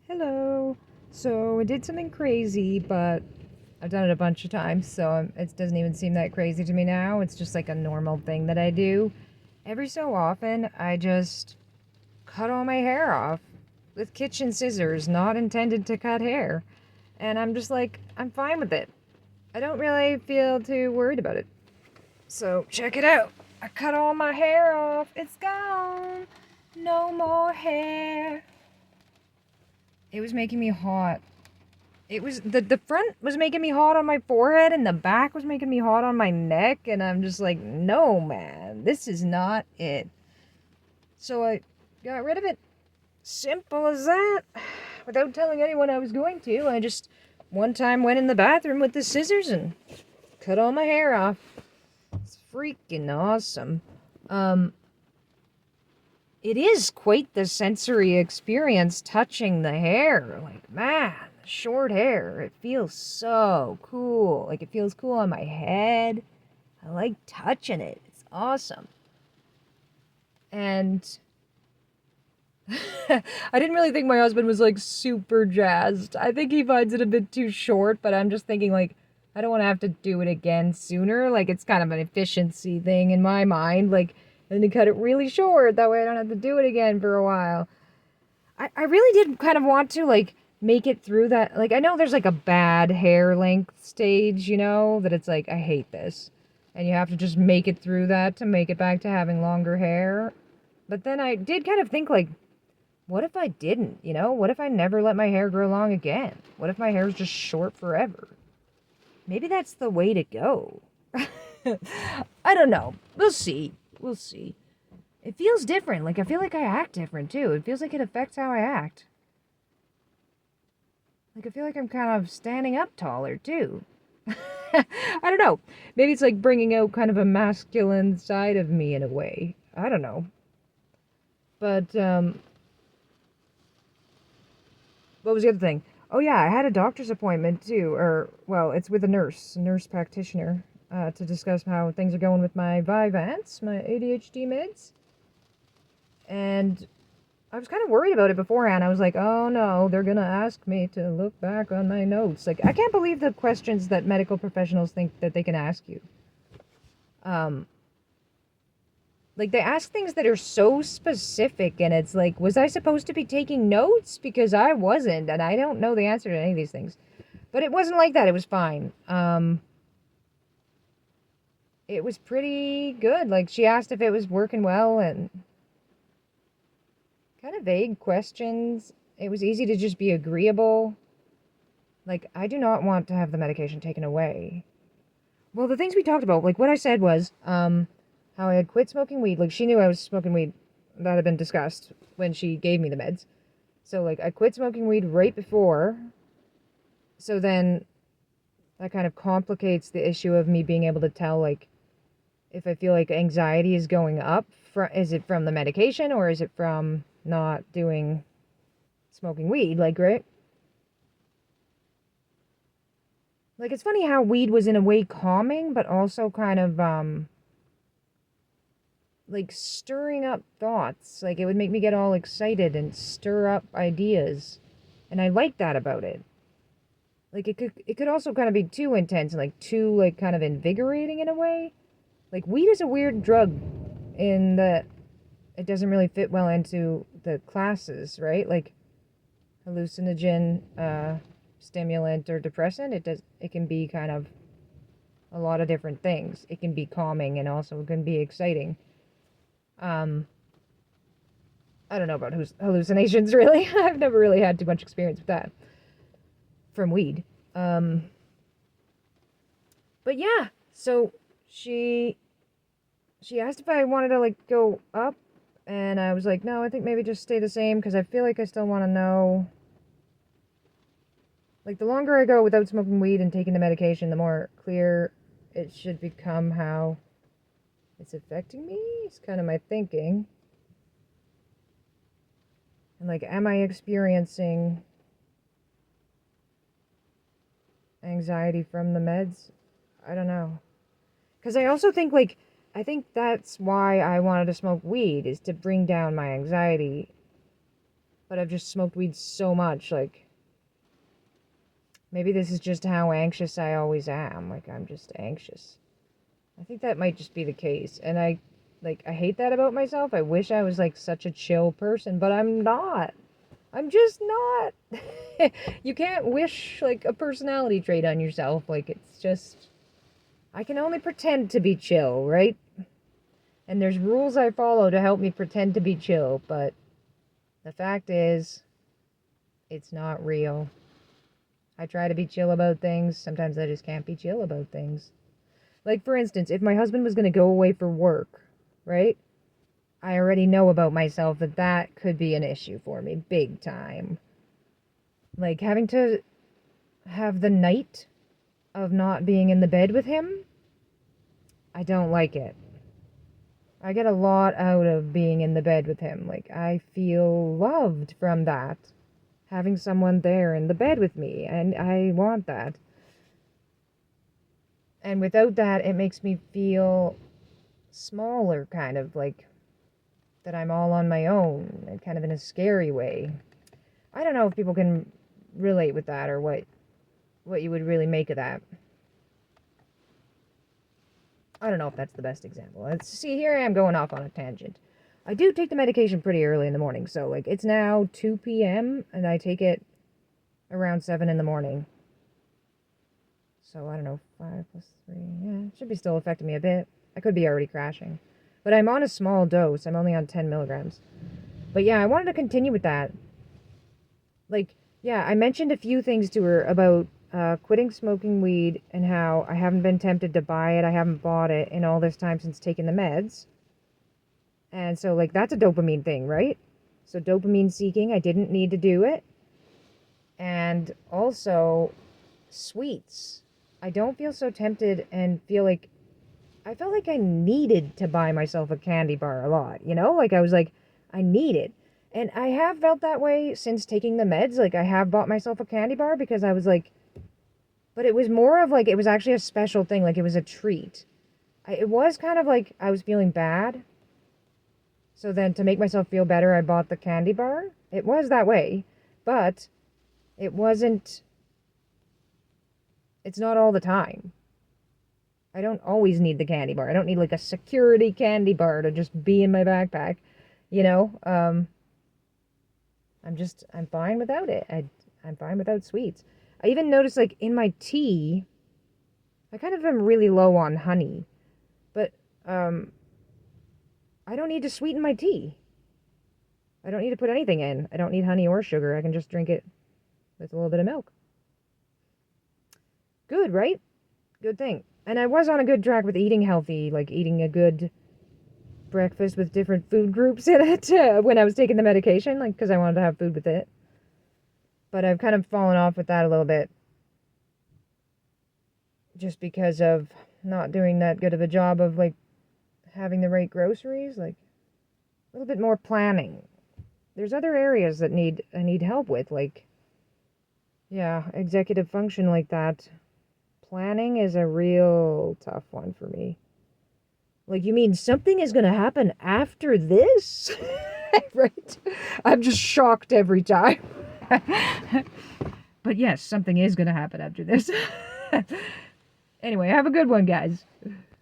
Hello. So I did something crazy, but I've done it a bunch of times, so it doesn't even seem that crazy to me now. It's just like a normal thing that I do. Every so often, I just cut all my hair off with kitchen scissors, not intended to cut hair. And I'm just like, I'm fine with it. I don't really feel too worried about it. So check it out. I cut all my hair off. It's gone. No more hair. It was making me hot. It was the front was making me hot on my forehead and the back was making me hot on my neck, and I'm just like, no man, this is not it. So I got rid of it. Simple as that. Without telling anyone I was going to. I just one time went in the bathroom with the scissors and cut all my hair off. It's freaking awesome. Um it is quite the sensory experience touching the hair. Like, man, short hair, it feels so cool. Like, it feels cool on my head. I like touching it. It's awesome. And I didn't really think my husband was like super jazzed. I think he finds it a bit too short, but I'm just thinking like I don't want to have to do it again sooner. Like, it's kind of an efficiency thing in my mind. Like, and to cut it really short, that way I don't have to do it again for a while. I really did kind of want to like make it through that. Like, I know there's like a bad hair length stage, that it's like, I hate this. And you have to just make it through that to make it back to having longer hair. But then I did kind of think like, what if I didn't, What if I never let my hair grow long again? What if my hair is just short forever? Maybe that's the way to go. I don't know. We'll see. We'll see. It feels different. Like, I feel like I act different too. It feels like it affects how I act. Like, I feel like I'm kind of standing up taller too. I don't know. Maybe it's like bringing out kind of a masculine side of me in a way. I don't know. But, what was the other thing? Oh, yeah, I had a doctor's appointment too. Or, well, it's with a nurse practitioner, to discuss how things are going with my Vyvanse, my ADHD meds. And I was kind of worried about it beforehand. I was like, oh no, they're going to ask me to look back on my notes. Like, I can't believe the questions that medical professionals think that they can ask you. Um, like, they ask things that are so specific, and it's like, was I supposed to be taking notes? Because I wasn't, and I don't know the answer to any of these things. But it wasn't like that. It was fine. It was pretty good. Like, she asked if it was working well, and kind of vague questions. It was easy to just be agreeable. Like, I do not want to have the medication taken away. Well, the things we talked about, like what I said was, how I had quit smoking weed. Like, she knew I was smoking weed. That had been discussed when she gave me the meds. So, like, I quit smoking weed right before. So then that kind of complicates the issue of me being able to tell, like, if I feel like anxiety is going up. Is it from the medication or is it from not doing smoking weed? Like, right? Like, it's funny how weed was in a way calming, but also kind of, like, stirring up thoughts. Like, it would make me get all excited and stir up ideas. And I like that about it. Like, it could also kind of be too intense and, like, too, like, kind of invigorating in a way. Like, weed is a weird drug in that it doesn't really fit well into the classes, right? Like, hallucinogen, stimulant, or depressant. It can be kind of a lot of different things. It can be calming and also it can be exciting. Um, I don't know about hallucinations, really. I've never really had too much experience with that from weed. Um, but yeah, so she she asked if I wanted to, like, go up, and I was like, no, I think maybe just stay the same because I feel like I still want to know. Like, the longer I go without smoking weed and taking the medication, the more clear it should become how it's affecting me. It's kind of my thinking. And, like, am I experiencing anxiety from the meds? I don't know. Because I also think, like, I think that's why I wanted to smoke weed, is to bring down my anxiety. but I've just smoked weed so much, like, maybe this is just how anxious I always am. Like, I'm just anxious. I think that might just be the case. And I hate that about myself. I wish I was, like, such a chill person, but I'm not. I'm just not. You can't wish, like, a personality trait on yourself. Like, it's just, I can only pretend to be chill, right? And there's rules I follow to help me pretend to be chill, but the fact is, it's not real. I try to be chill about things. Sometimes I just can't be chill about things. Like, for instance, if my husband was going to go away for work, right? I already know about myself that that could be an issue for me, big time. Like, having to have the night of not being in the bed with him, I don't like it. I get a lot out of being in the bed with him. Like, I feel loved from that. Having someone there in the bed with me, and I want that. And without that, it makes me feel smaller, kind of like that I'm all on my own, and kind of in a scary way. I don't know if people can relate with that, or what you would really make of that. I don't know if that's the best example. See, here I am going off on a tangent. I do take the medication pretty early in the morning, so, like, it's now 2 p.m., and I take it around 7 in the morning. So, I don't know, 5 plus 3, yeah, it should be still affecting me a bit. I could be already crashing. But I'm on a small dose. I'm only on 10 milligrams. But yeah, I wanted to continue with that. Like, yeah, I mentioned a few things to her about quitting smoking weed and how I haven't been tempted to buy it. I haven't bought it in all this time since taking the meds. And so, like, that's a dopamine thing, right? So dopamine seeking, I didn't need to do it. And also, sweets. I don't feel so tempted and feel like, I felt like I needed to buy myself a candy bar a lot, you know? Like, I was like, I need it. And I have felt that way since taking the meds. Like, I have bought myself a candy bar because I was like, but it was more of like, it was actually a special thing. Like, it was a treat. It was kind of like I was feeling bad. So then to make myself feel better, I bought the candy bar. It was that way. But it wasn't, it's not all the time. I don't always need the candy bar. I don't need like a security candy bar to just be in my backpack, you know? I'm fine without it. I'm fine without sweets. I even noticed, like, in my tea, I kind of am really low on honey, but I don't need to sweeten my tea. I don't need to put anything in. I don't need honey or sugar. I can just drink it with a little bit of milk. Good, right? Good thing. And I was on a good track with eating healthy, like eating a good breakfast with different food groups in it when I was taking the medication, like, because I wanted to have food with it. But I've kind of fallen off with that a little bit. Just because of not doing that good of a job of, like, having the right groceries. Like, a little bit more planning. There's other areas that I need help with. Like, yeah, executive function like that. Planning is a real tough one for me. Like, you mean something is going to happen after this? Right? I'm just shocked every time. But yes, something is going to happen after this. Anyway, have a good one, guys.